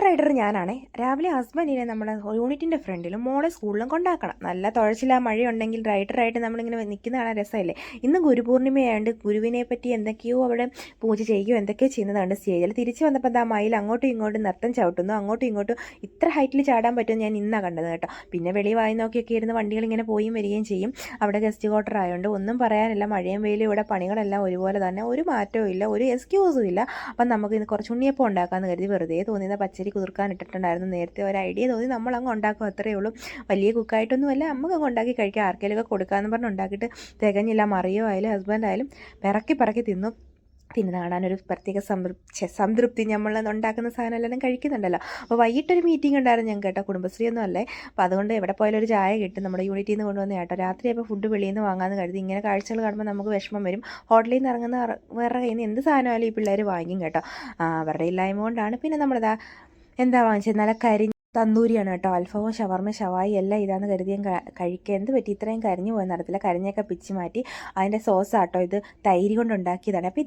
Rider ഞാനാണേ. രാവിലെ ഹസ്ബൻഡിനെ നമ്മുടെ യൂണിറ്റിൻ്റെ ഫ്രണ്ടിലും മോളെ സ്കൂളിലും കൊണ്ടാക്കണം. നല്ല തുഴച്ചിലാ മഴയുണ്ടെങ്കിൽ റൈഡറായിട്ട് നമ്മളിങ്ങനെ നിൽക്കുന്ന കാണാൻ രസമല്ലേ. ഇന്ന് ഗുരുപൂർണിമയായതുകൊണ്ട് ഗുരുവിനെ പറ്റി എന്തൊക്കെയോ അവിടെ പൂജ ചെയ്യുകയോ എന്തൊക്കെയോ ചെയ്യുന്നതുകൊണ്ട് സ്റ്റേജിൽ തിരിച്ച് വന്നപ്പോൾ എന്താ മയിൽ അങ്ങോട്ടും ഇങ്ങോട്ടും നൃത്തം ചവിട്ടുന്നു. അങ്ങോട്ടും ഇങ്ങോട്ടും ഇത്ര ഹൈറ്റിൽ ചാടാൻ പറ്റുമെന്ന് ഞാൻ ഇന്നാണ് കണ്ടത് കേട്ടോ. പിന്നെ വെളി വായി നോക്കിയൊക്കെ ഇരുന്ന് വണ്ടികൾ ഇങ്ങനെ പോയും വരികയും ചെയ്യും. അവിടെ ഗസ്റ്റ് ക്വാർട്ടർ ആയതുകൊണ്ട് ഒന്നും പറയാനില്ല. മഴയും വെയിലും ഇവിടെ പണികളെല്ലാം ഒരുപോലെ തന്നെ, ഒരു മാറ്റവും ഇല്ല, ഒരു എക്സ്ക്യൂസും ഇല്ല. അപ്പം നമുക്ക് ഇന്ന് കുറച്ച് ഉണ്ണിയപ്പം ഉണ്ടാക്കാമെന്ന് കരുതി വെറുതെ തോന്നിയത് പച്ചരി കുതിർക്കാൻ ഇട്ടിട്ടുണ്ടായിരുന്നു. നേരത്തെ ഒരു ഐഡിയ തോന്നി നമ്മളങ്ങ് ഉണ്ടാക്കും, അത്രയേ ഉള്ളൂ. വലിയ കുക്കായിട്ടൊന്നുമല്ല, നമുക്ക് അങ്ങ് ഉണ്ടാക്കി കഴിക്കാം. ആർക്കെങ്കിലുമൊക്കെ കൊടുക്കാമെന്ന് പറഞ്ഞ് ഉണ്ടാക്കിയിട്ട് തികഞ്ഞില്ല. മറിയോ ആയാലും ഹസ്ബൻഡായാലും പിറക്കി തിന്നു. പിന്നെ കാണാനൊരു പ്രത്യേക സംതൃപ്തി. നമ്മൾ ഉണ്ടാക്കുന്ന സാധനം എല്ലാം കഴിക്കുന്നുണ്ടല്ലോ. അപ്പോൾ വൈകിട്ടൊരു മീറ്റിംഗ് ഉണ്ടായിരുന്നു ഞങ്ങൾക്ക് കേട്ടോ. കുടുംബശ്രീ ഒന്നും അല്ലേ. അപ്പോൾ അതുകൊണ്ട് എവിടെ പോയാലും ഒരു ചായ കിട്ടും. നമ്മുടെ യൂണിറ്റിൽ നിന്ന് കൊണ്ടുവന്ന കേട്ടോ. രാത്രിയായപ്പോൾ ഫുഡ് വെളിയിൽ നിന്ന് വാങ്ങാമെന്ന് കരുതി. ഇങ്ങനെ കാഴ്ചകൾ കാണുമ്പോൾ നമുക്ക് വിഷമം വരും. ഹോട്ടലിൽ നിന്ന് ഇറങ്ങുന്ന വേറെ കയ്യിൽ നിന്ന് എന്ത് സാധനമായാലും ഈ പിള്ളേർ വാങ്ങിക്കും കേട്ടോ. അവരുടെ ഇല്ലായ്മ കൊണ്ടാണ്. പിന്നെ നമ്മളിതാ എന്താ വാങ്ങിച്ചത്, നല്ല തന്തൂരിയാണ് കേട്ടോ. അൽഫാമും ഷവർമ ഷവായി എല്ലാം ഇതാന്ന് കരുതി ഞാൻ കഴിക്കുക. എന്ത് പറ്റി ഇത്രയും കരിഞ്ഞു പോയെന്ന് അറിയത്തില്ല. കരിഞ്ഞൊക്കെ പിച്ച് മാറ്റി അതിൻ്റെ സോസ് ആട്ടോ ഇത്. തൈര് കൊണ്ട് ഉണ്ടാക്കിയതാണ്. അപ്പോൾ